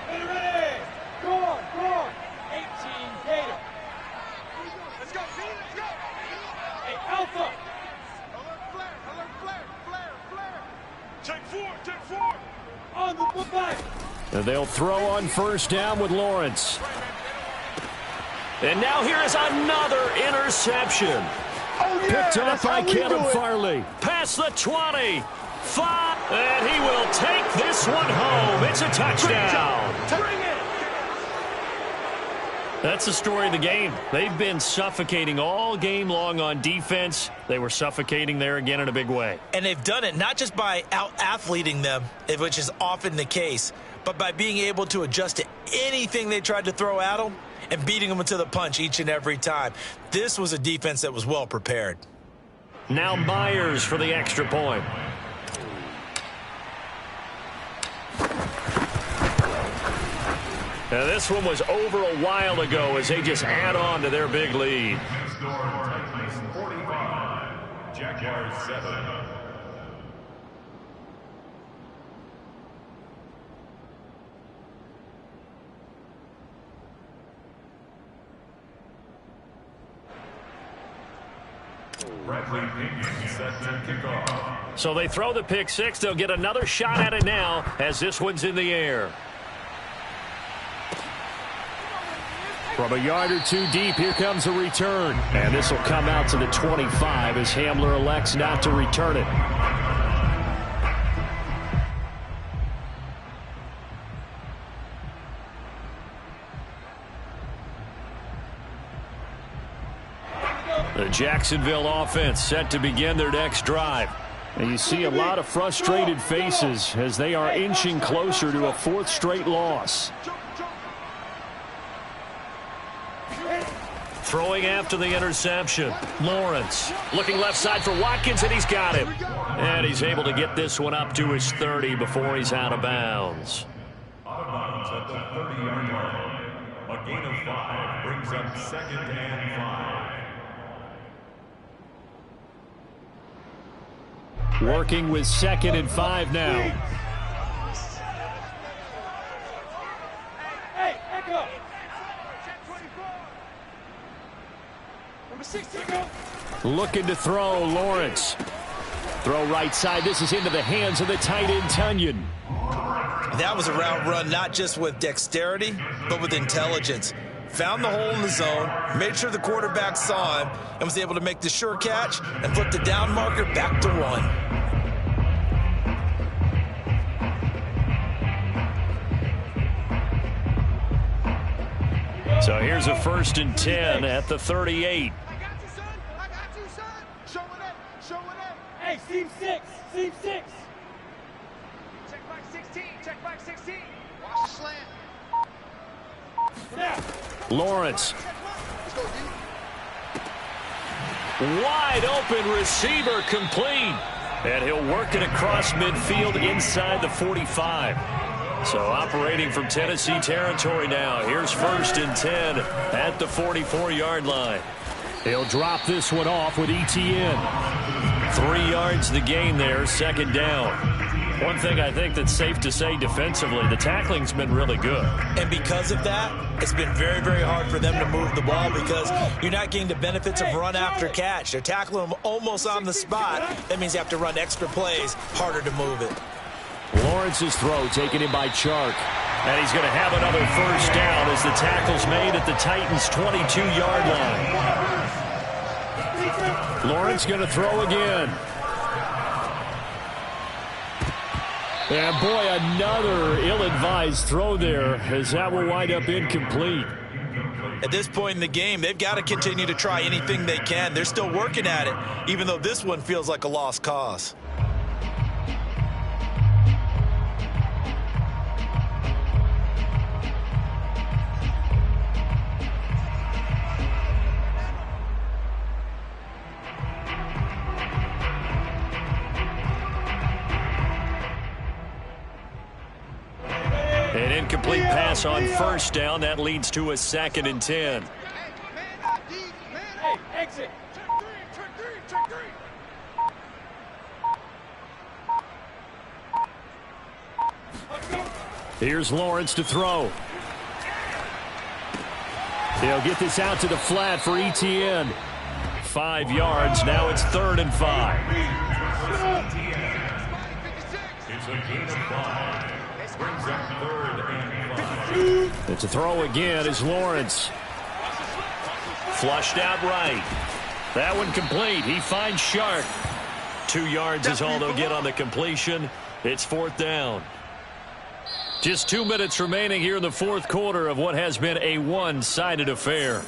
Ready! Go on! 18 Gator. Let's go, team, let's go! Hey, Alpha! Alert flare! Take 4! On the football! And they'll throw on 1st down with Lawrence. And now here is another interception. Picked up by Caleb Farley. Past the 20. 5. And he will take this one home. It's a touchdown. Bring it! That's the story of the game. They've been suffocating all game long on defense. They were suffocating there again in a big way. And they've done it not just by out-athleting them, which is often the case, but by being able to adjust to anything they tried to throw at them and beating them to the punch each and every time. This was a defense that was well prepared. Now Myers for the extra point. Now this one was over a while ago as they just add on to their big lead. Titans 45. Jaguars 7. Bradley Pinion set to kick off. So they throw the pick 6. They'll get another shot at it now as this one's in the air. From a yard or 2 deep, here comes a return. And this will come out to the 25 as Hamler elects not to return it. The Jacksonville offense set to begin their next drive. And you see a lot of frustrated faces as they are inching closer to a 4th straight loss. Throwing after the interception. Lawrence looking left side for Watkins, and he's got him. And he's able to get this one up to his 30 before he's out of bounds. Out of bounds at the 30-yard line. A gain of 5 brings up 2nd and 5. Working with 2nd and 5 now. Hey, echo! Check 24! Looking to throw, Lawrence. Throw right side. This is into the hands of the tight end, Tunyon. That was a route run not just with dexterity, but with intelligence. Found the hole in the zone, made sure the quarterback saw him, and was able to make the sure catch and flip the down marker back to 1. So here's a 1st and 10 at the 38. I got you, son. I got you, son. Show it up. Show it up. Hey, seam 6. Seam 6. Check back 16. Check back 16. Watch the slant. Lawrence. Let's go, D. Wide open receiver complete. And he'll work it across midfield inside the 45. So operating from Tennessee territory now. Here's 1st and 10 at the 44-yard line. He'll drop this one off with ETN. 3 yards the gain there, 2nd down. One thing I think that's safe to say defensively, the tackling's been really good. And because of that, it's been very, very hard for them to move the ball because you're not getting the benefits of run after catch. They're tackling them almost on the spot. That means you have to run extra plays, harder to move it. Lawrence's throw taken in by Chark. And he's going to have another 1st down as the tackle's made at the Titans' 22-yard line. Lawrence going to throw again. And boy, another ill-advised throw there as that will wind up incomplete. At this point in the game, they've got to continue to try anything they can. They're still working at it, even though this one feels like a lost cause. An incomplete pass on 1st down. That leads to a 2nd and 10. Man up, D. Man up. Hey, exit. Check 3. Check 3. Check 3. Here's Lawrence to throw. They'll get this out to the flat for ETN. 5 yards. Now it's 3rd and 5. It's a gain of 5. Brings up 3rd and 5. It's a throw again as Lawrence. Flushed out right. That one complete. He finds Shark. 2 yards is all they'll get on the completion. It's 4th down. Just 2 minutes remaining here in the 4th quarter of what has been a one-sided affair.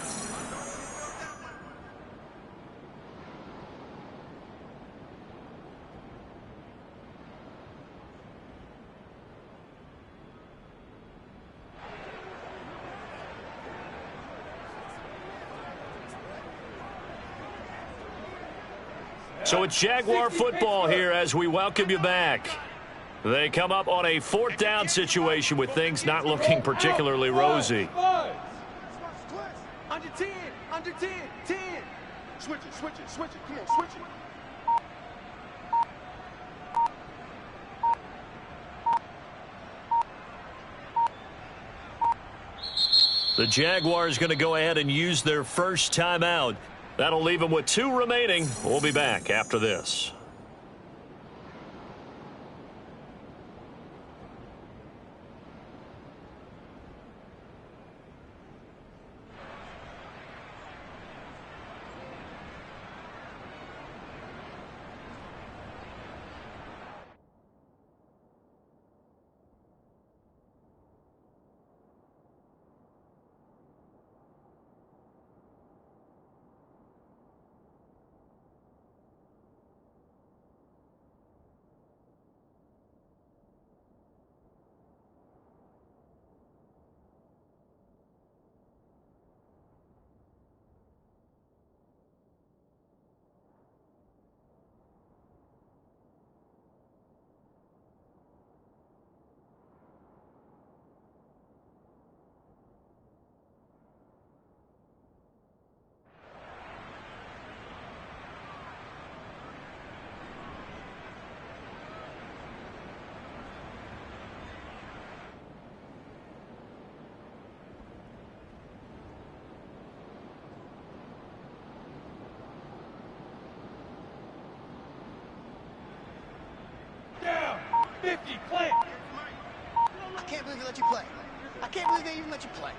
So it's Jaguar football here as we welcome you back. They come up on a 4th down situation with things not looking particularly rosy. Under 10. Under 10. 10. Switch it. Switch it. Switch it. Come on. Switch it. The Jaguars going to go ahead and use their first timeout. That'll leave them with 2 remaining. We'll be back after this. I can't believe they let you play. I can't believe they even let you play.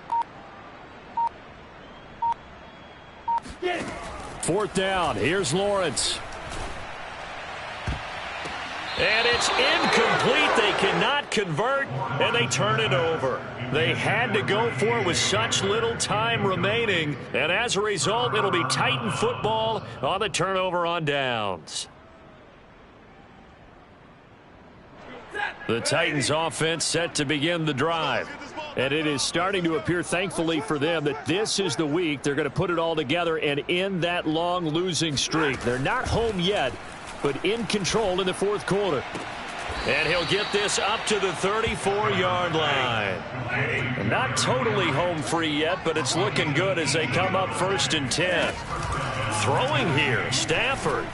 Fourth down. Here's Lawrence. And it's incomplete. They cannot convert, and they turn it over. They had to go for it with such little time remaining, and as a result, it'll be Titan football on the turnover on downs. The Titans offense set to begin the drive. And it is starting to appear, thankfully for them, that this is the week they're going to put it all together and end that long losing streak. They're not home yet, but in control in the fourth quarter. And he'll get this up to the 34-yard line. And not totally home free yet, but it's looking good as they come up 1st and 10. Throwing here, Stafford.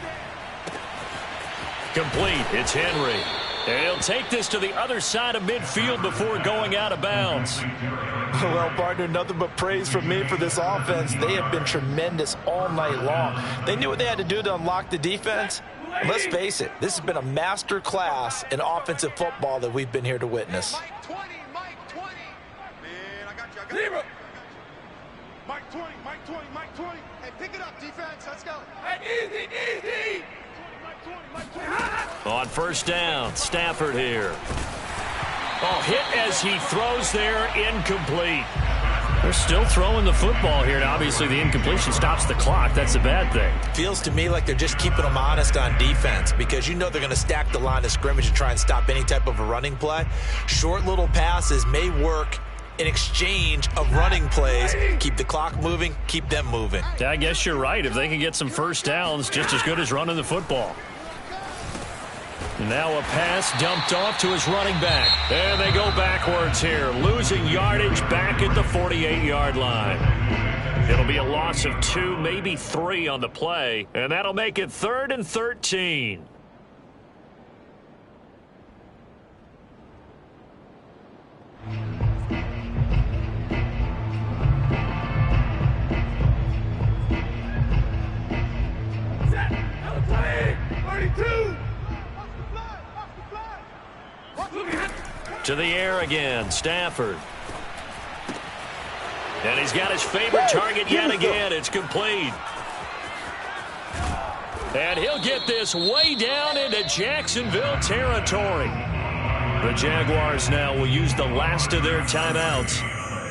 Complete, it's Henry. And he'll take this to the other side of midfield before going out of bounds. Well, partner, nothing but praise from me for this offense. They have been tremendous all night long. They knew what they had to do to unlock the defense. Let's face it, this has been a master class in offensive football that we've been here to witness. Mike 20, Mike 20. Man, I got you. Zero. Mike 20, Mike 20, Mike 20. Hey, pick it up, defense. Let's go. Hey, easy, easy. Mike 20, Mike 20. On 1st down, Stafford here. Oh, hit as he throws there, incomplete. They're still throwing the football here, and obviously the incompletion stops the clock. That's a bad thing. Feels to me like they're just keeping them honest on defense because you know they're going to stack the line of scrimmage and try and stop any type of a running play. Short little passes may work in exchange of running plays. Keep the clock moving, keep them moving. I guess you're right. If they can get some first downs, just as good as running the football. Now a pass dumped off to his running back. And they go backwards here, losing yardage back at the 48-yard line. It'll be a loss of 2, maybe 3 on the play, and that'll make it 3rd and 13. To the air again, Stafford. And he's got his favorite target yet again. It's complete. And he'll get this way down into Jacksonville territory. The Jaguars now will use the last of their timeouts.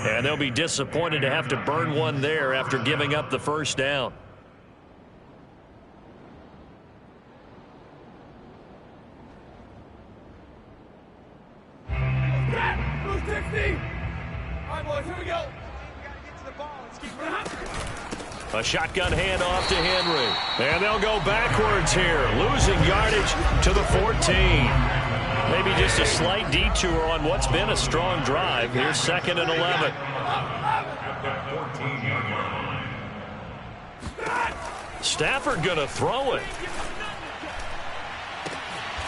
And they'll be disappointed to have to burn one there after giving up the first down. A shotgun handoff to Henry. And they'll go backwards here, losing yardage to the 14. Maybe just a slight detour on what's been a strong drive. Here's 2nd and 11. Stafford going to throw it.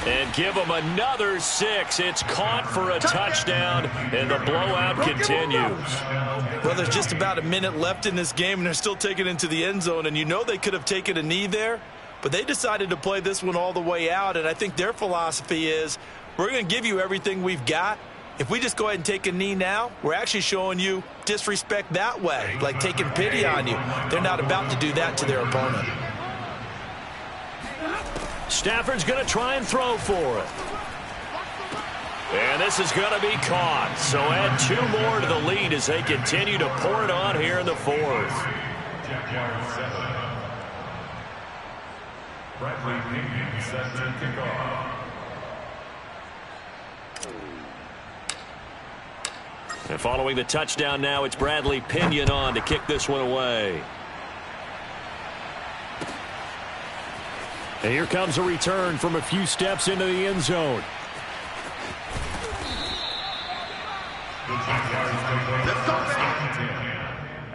And give him another 6. It's caught for a touchdown, and the blowout continues. Well, there's just about a minute left in this game, and they're still taking it into the end zone. And you know they could have taken a knee there, but they decided to play this one all the way out. And I think their philosophy is, we're going to give you everything we've got. If we just go ahead and take a knee now, we're actually showing you disrespect that way, like taking pity on you. They're not about to do that to their opponent. Stafford's going to try and throw for it. And this is going to be caught. So add 2 more to the lead as they continue to pour it on here in the 4th. Bradley Pinion set to kick off. And following the touchdown now, it's Bradley Pinion on to kick this one away. And here comes a return from a few steps into the end zone. The Jaguars take over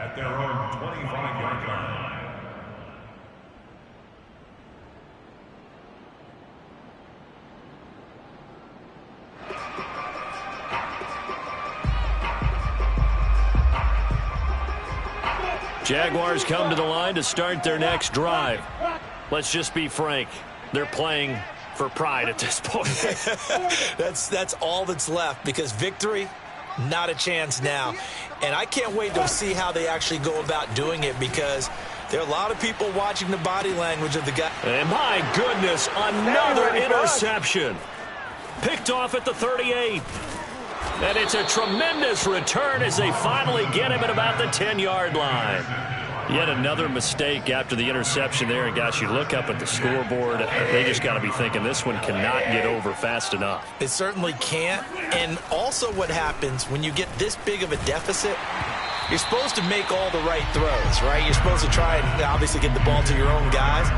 at their own 25-yard line. Jaguars come to the line to start their next drive. Let's just be frank. They're playing for pride at this point. That's all that's left, because victory, not a chance now. And I can't wait to see how they actually go about doing it, because there are a lot of people watching the body language of the guy. And my goodness, another interception. Picked off at the 38. And it's a tremendous return as they finally get him at about the 10-yard line. Yet another mistake after the interception there. And, gosh, you look up at the scoreboard, they just got to be thinking this one cannot get over fast enough. It certainly can't. And also what happens when you get this big of a deficit, you're supposed to make all the right throws, right? You're supposed to try and obviously get the ball to your own guys.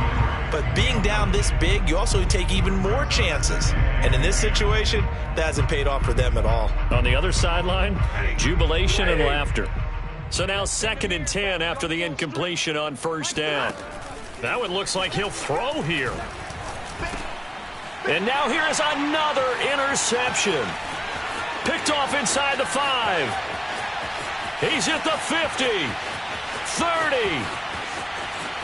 But being down this big, you also take even more chances. And in this situation, that hasn't paid off for them at all. On the other sideline, jubilation and laughter. So now 2nd and 10 after the incompletion on first down. That one looks like he'll throw here. And now here is another interception. Picked off inside the 5. He's at the 50, 30,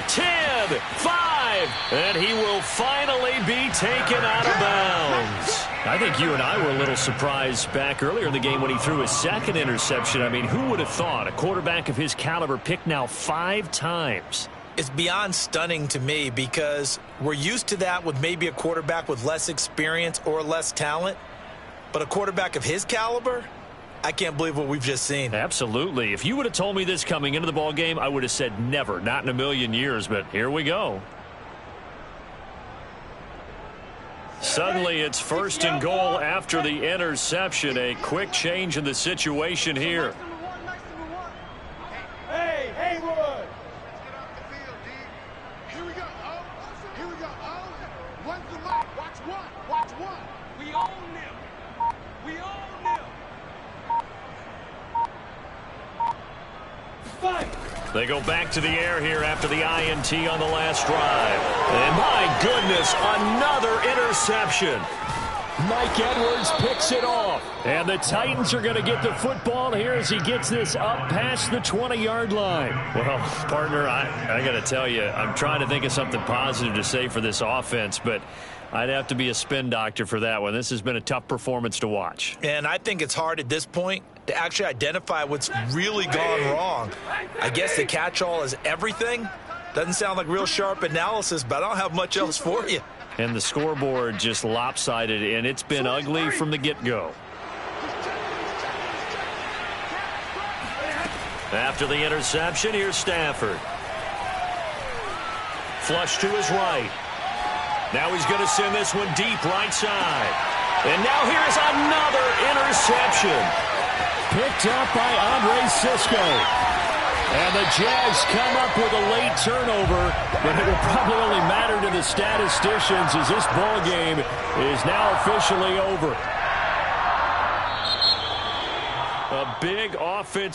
10, 5, and he will finally be taken out of bounds. I think you and I were a little surprised back earlier in the game when he threw his 2nd interception. I mean, who would have thought a quarterback of his caliber picked now 5 times? It's beyond stunning to me, because we're used to that with maybe a quarterback with less experience or less talent. But a quarterback of his caliber, I can't believe what we've just seen. Absolutely. If you would have told me this coming into the ball game, I would have said never, not in a million years, but here we go. Suddenly it's 1st and goal after the interception. A quick change in the situation here. Hey, Haywood! Let's get off the field, D. Here we go. Oh, here we go. Oh, one's the mic. Watch one. Watch one. We own them. We own them. Fight. They go back to the air here after the INT on the last drive. And my goodness, another interception. Mike Edwards picks it off. And the Titans are going to get the football here as he gets this up past the 20-yard line. Well, partner, I got to tell you, I'm trying to think of something positive to say for this offense, but I'd have to be a spin doctor for that one. This has been a tough performance to watch. And I think it's hard at this point to actually identify what's really gone wrong. I guess the catch-all is everything. Doesn't sound like real sharp analysis, but I don't have much else for you. And the scoreboard just lopsided, and it's been ugly from the get-go. After the interception, here's Stafford. Flush to his right. Now he's going to send this one deep right side. And now here's another interception. Picked up by Andre Sisco. And the Jags come up with a late turnover, but it will probably only matter to the statisticians as this ball game is now officially over. A big offense.